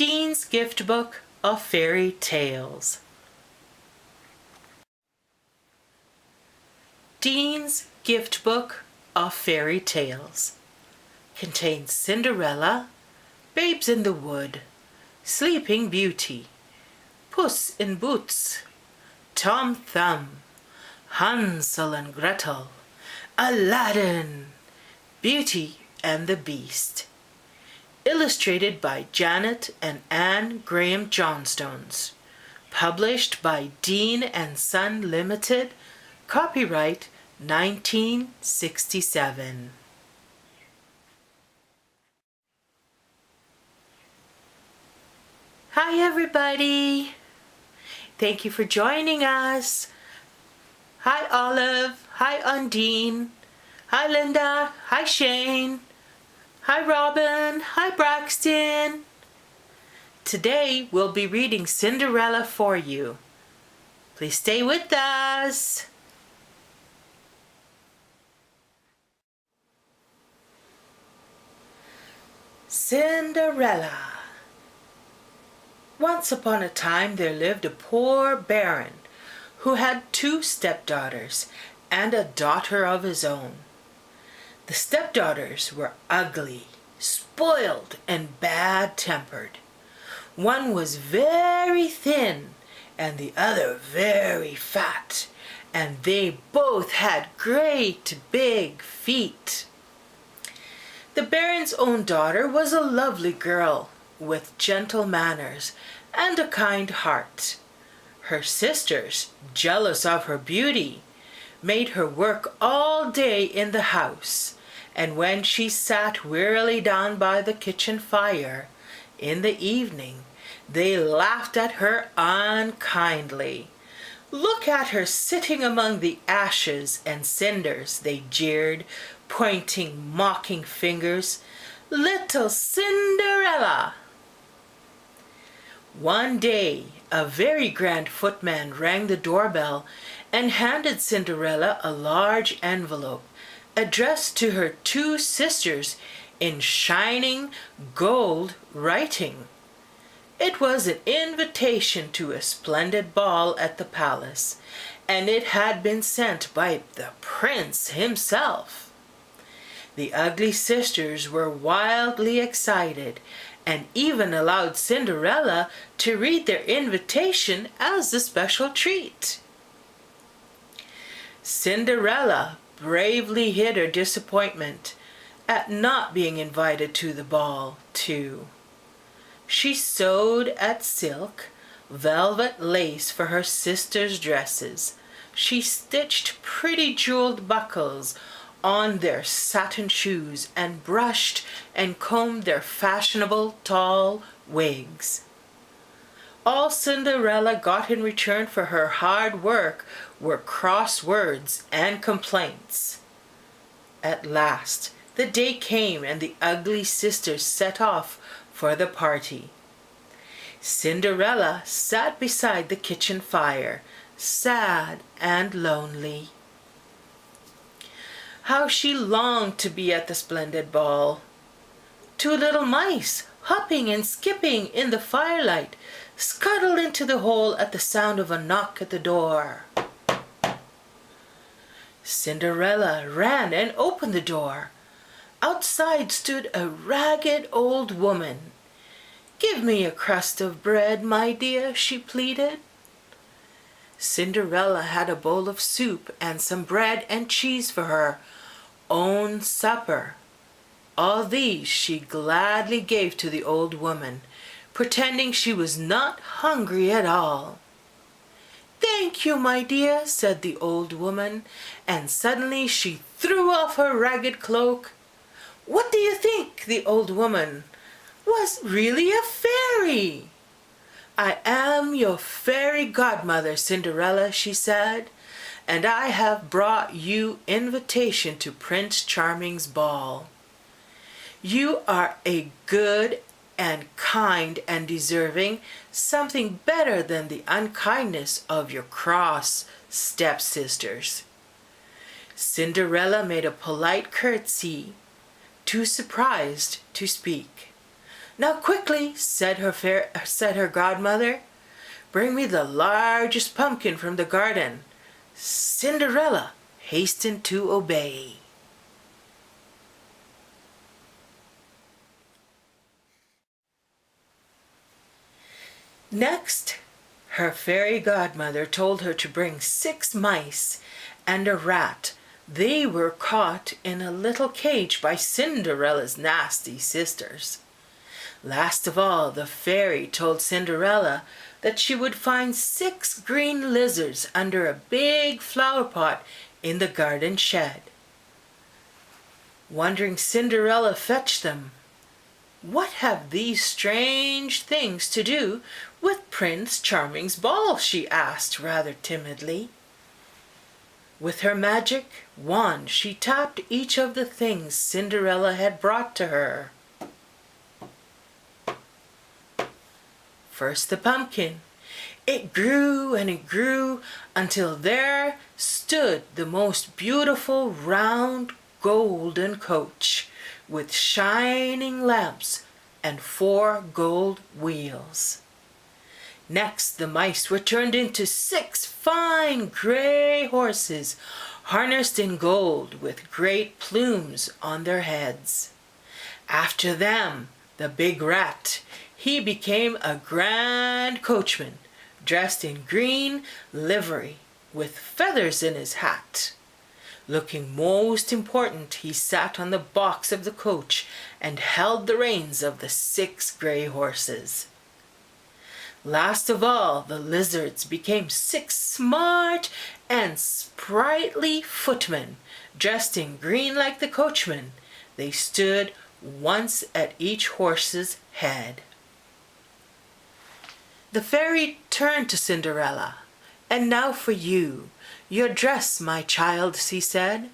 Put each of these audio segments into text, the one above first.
Dean's Gift Book of Fairy Tales. Dean's Gift Book of Fairy Tales contains Cinderella, Babes in the Wood, Sleeping Beauty, Puss in Boots, Tom Thumb, Hansel and Gretel, Aladdin, Beauty and the Beast. Illustrated by Janet and Anne Grahame Johnstones. Published by Dean and Son Limited. Copyright 1967. Hi everybody! Thank you for joining us. Hi Olive, hi Undine, hi Linda, hi Shane, hi Robin, hi Braxton. Today we'll be reading Cinderella for you. Please stay with us. Cinderella. Once upon a time there lived a poor baron who had 2 stepdaughters and a daughter of his own. The stepdaughters were ugly, spoiled, and bad-tempered. One was very thin and the other very fat, and they both had great big feet. The baron's own daughter was a lovely girl with gentle manners and a kind heart. Her sisters, jealous of her beauty, made her work all day in the house, and when she sat wearily down by the kitchen fire in the evening, they laughed at her unkindly. "Look at her sitting among the ashes and cinders," they jeered, pointing mocking fingers. "Little Cinderella!" One day, a very grand footman rang the doorbell and handed Cinderella a large envelope addressed to her 2 sisters in shining gold writing. It was an invitation to a splendid ball at the palace, and it had been sent by the prince himself. The ugly sisters were wildly excited and even allowed Cinderella to read their invitation as a special treat. Cinderella bravely hid her disappointment at not being invited to the ball, too. She sewed at silk, velvet lace for her sisters' dresses. She stitched pretty jeweled buckles on their satin shoes and brushed and combed their fashionable tall wigs. All Cinderella got in return for her hard work were cross words and complaints. At last the day came and the ugly sisters set off for the party. Cinderella sat beside the kitchen fire, sad and lonely. How she longed to be at the splendid ball! 2 little mice, hopping and skipping in the firelight, scuttled into the hole at the sound of a knock at the door. Cinderella ran and opened the door. Outside stood a ragged old woman. "Give me a crust of bread, my dear," she pleaded. Cinderella had a bowl of soup and some bread and cheese for her own supper. All these she gladly gave to the old woman, pretending she was not hungry at all. "Thank you, my dear," said the old woman, and suddenly she threw off her ragged cloak. What do you think? The old woman was really a fairy. "I am your fairy godmother, Cinderella," she said, "and I have brought you invitation to Prince Charming's ball. You are a good and kind and deserving something better than the unkindness of your cross stepsisters." Cinderella made a polite curtsy, too surprised to speak. "Now quickly," said her godmother, "bring me the largest pumpkin from the garden." Cinderella hastened to obey. Next, her fairy godmother told her to bring 6 mice and a rat. They were caught in a little cage by Cinderella's nasty sisters. Last of all, the fairy told Cinderella that she would find 6 green lizards under a big flower pot in the garden shed. Wondering, Cinderella fetched them. "What have these strange things to do with Prince Charming's ball?" she asked rather timidly. With her magic wand, she tapped each of the things Cinderella had brought to her. First, the pumpkin. It grew and it grew until there stood the most beautiful round golden coach with shining lamps and 4 gold wheels. Next, the mice were turned into 6 fine gray horses, harnessed in gold with great plumes on their heads. After them, the big rat. He became a grand coachman, dressed in green livery, with feathers in his hat. Looking most important, he sat on the box of the coach and held the reins of the 6 gray horses. Last of all, the lizards became 6 smart and sprightly footmen, dressed in green like the coachman. They stood once at each horse's head. The fairy turned to Cinderella. "And now for you, your dress, my child," she said.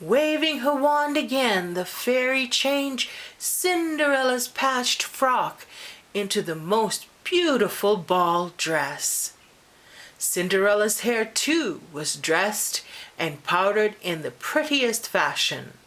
Waving her wand again, the fairy changed Cinderella's patched frock into the most beautiful ball dress. Cinderella's hair, too, was dressed and powdered in the prettiest fashion.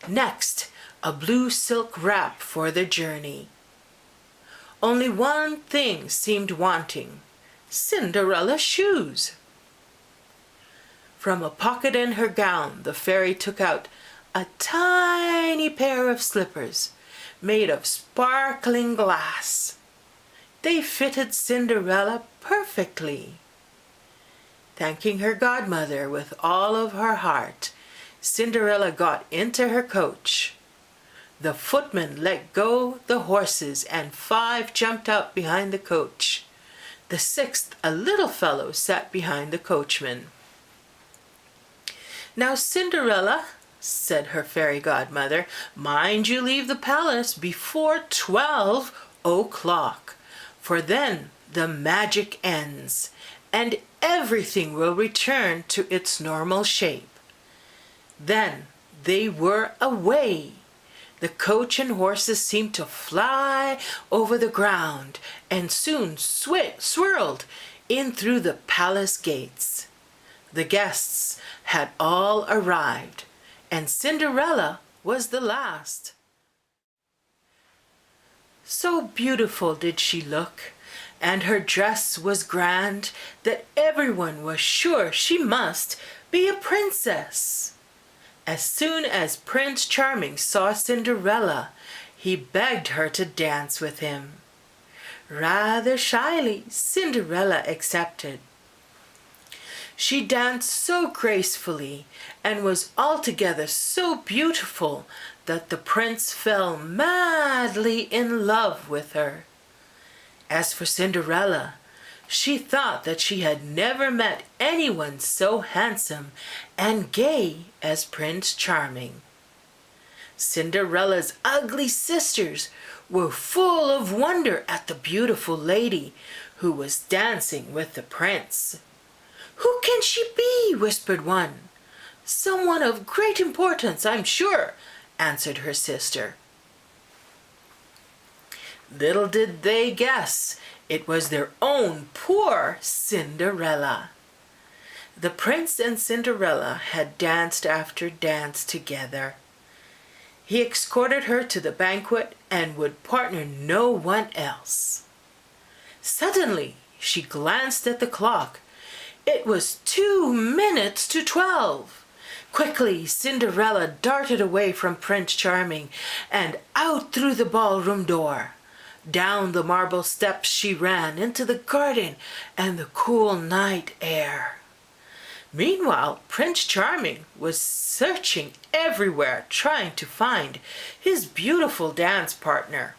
Next, a blue silk wrap for the journey. Only one thing seemed wanting: Cinderella's shoes. From a pocket in her gown, the fairy took out a tiny pair of slippers made of sparkling glass. They fitted Cinderella perfectly. Thanking her godmother with all of her heart, Cinderella got into her coach. The footman let go the horses, and 5 jumped out behind the coach. The 6th, a little fellow, sat behind the coachman. "Now, Cinderella," said her fairy godmother, "mind you leave the palace before 12 o'clock, for then the magic ends, and everything will return to its normal shape." Then they were away. The coach and horses seemed to fly over the ground and soon swirled in through the palace gates. The guests had all arrived, and Cinderella was the last. So beautiful did she look, and her dress was grand, that everyone was sure she must be a princess. As soon as Prince Charming saw Cinderella, he begged her to dance with him. Rather shyly, Cinderella accepted. She danced so gracefully and was altogether so beautiful that the prince fell madly in love with her. As for Cinderella, she thought that she had never met anyone so handsome and gay as Prince Charming. Cinderella's ugly sisters were full of wonder at the beautiful lady who was dancing with the prince. "Who can she be?" whispered one. "Someone of great importance, I'm sure," answered her sister. Little did they guess it was their own poor Cinderella. The prince and Cinderella had danced after dance together. He escorted her to the banquet and would partner no one else. Suddenly, she glanced at the clock. It was 2 minutes to 12. Quickly, Cinderella darted away from Prince Charming and out through the ballroom door. Down the marble steps she ran into the garden and the cool night air. Meanwhile, Prince Charming was searching everywhere, trying to find his beautiful dance partner.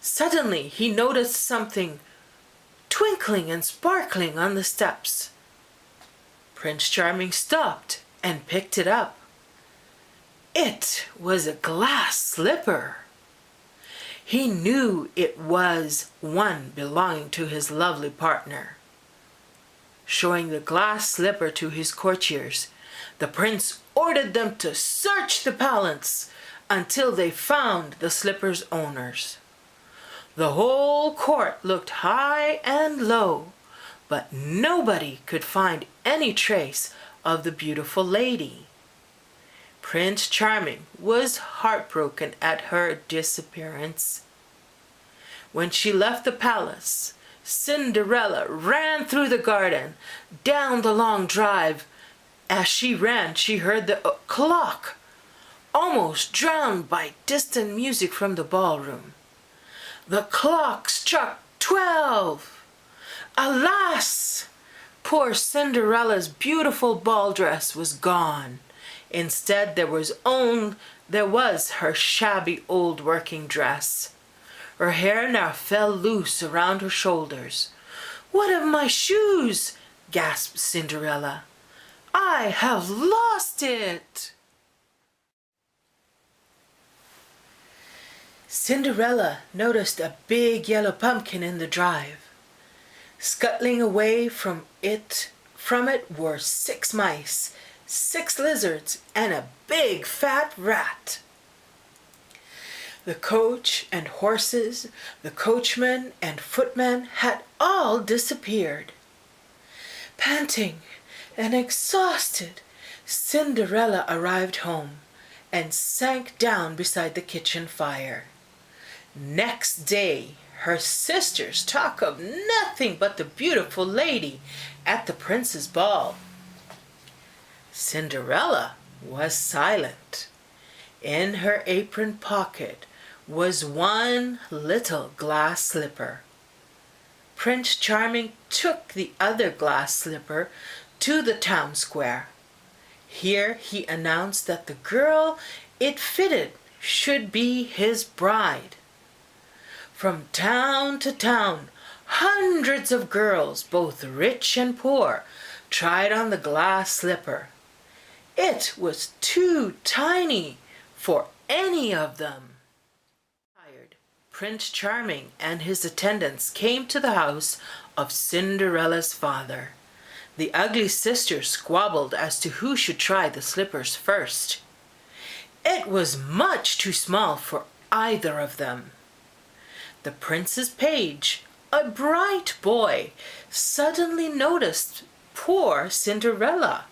Suddenly, he noticed something twinkling and sparkling on the steps. Prince Charming stopped and picked it up. It was a glass slipper. He knew it was one belonging to his lovely partner. Showing the glass slipper to his courtiers, the prince ordered them to search the palace until they found the slipper's owners. The whole court looked high and low, but nobody could find any trace of the beautiful lady. Prince Charming was heartbroken at her disappearance. When she left the palace, Cinderella ran through the garden, down the long drive. As she ran, she heard the clock, almost drowned by distant music from the ballroom. The clock struck 12. Alas! Poor Cinderella's beautiful ball dress was gone. Instead, there was her shabby old working dress. Her hair now fell loose around her shoulders. "What of my shoes?" gasped Cinderella. "I have lost it!" Cinderella noticed a big yellow pumpkin in the drive. Scuttling away from it were 6 mice, 6 lizards, and a big fat rat. The coach and horses, the coachman and footman had all disappeared. Panting and exhausted, Cinderella arrived home and sank down beside the kitchen fire. Next day, her sisters talked of nothing but the beautiful lady at the prince's ball. Cinderella was silent. In her apron pocket was one little glass slipper. Prince Charming took the other glass slipper to the town square. Here he announced that the girl it fitted should be his bride. From town to town, hundreds of girls, both rich and poor, tried on the glass slipper. It was too tiny for any of them. Tired, Prince Charming and his attendants came to the house of Cinderella's father. The ugly sisters squabbled as to who should try the slippers first. It was much too small for either of them. The prince's page, a bright boy, suddenly noticed poor Cinderella.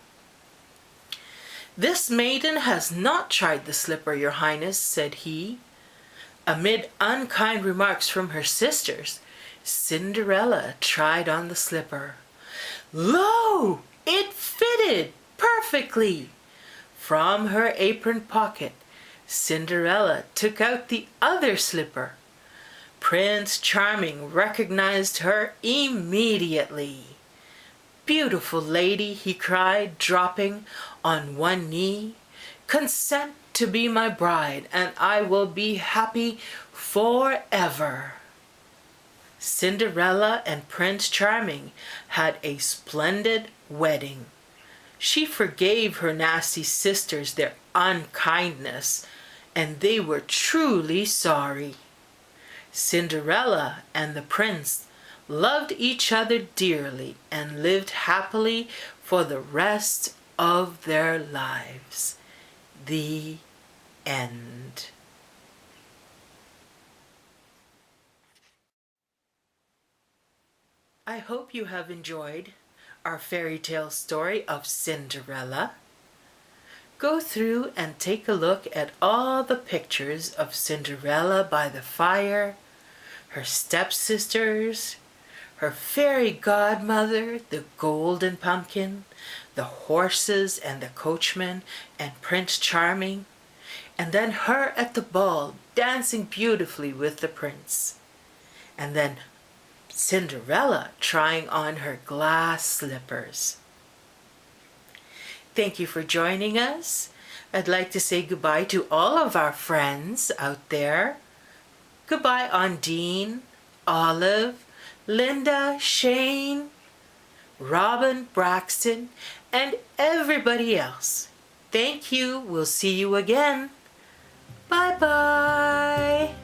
"This maiden has not tried the slipper, your highness," said he. Amid unkind remarks from her sisters, Cinderella tried on the slipper. Lo! It fitted perfectly. From her apron pocket, Cinderella took out the other slipper. Prince Charming recognized her immediately. "Beautiful lady," he cried, dropping on one knee, "consent to be my bride, and I will be happy forever." Cinderella and Prince Charming had a splendid wedding. She forgave her nasty sisters their unkindness, and they were truly sorry. Cinderella and the prince loved each other dearly and lived happily for the rest of their lives. The end. I hope you have enjoyed our fairy tale story of Cinderella. Go through and take a look at all the pictures of Cinderella by the fire, her stepsisters, her fairy godmother, the golden pumpkin, the horses and the coachman, and Prince Charming, and then her at the ball dancing beautifully with the prince, and then Cinderella trying on her glass slippers. Thank you for joining us. I'd like to say goodbye to all of our friends out there. Goodbye, Ondine, Olive, Linda, Shane, Robin, Braxton, and everybody else. Thank you. We'll see you again. Bye-bye.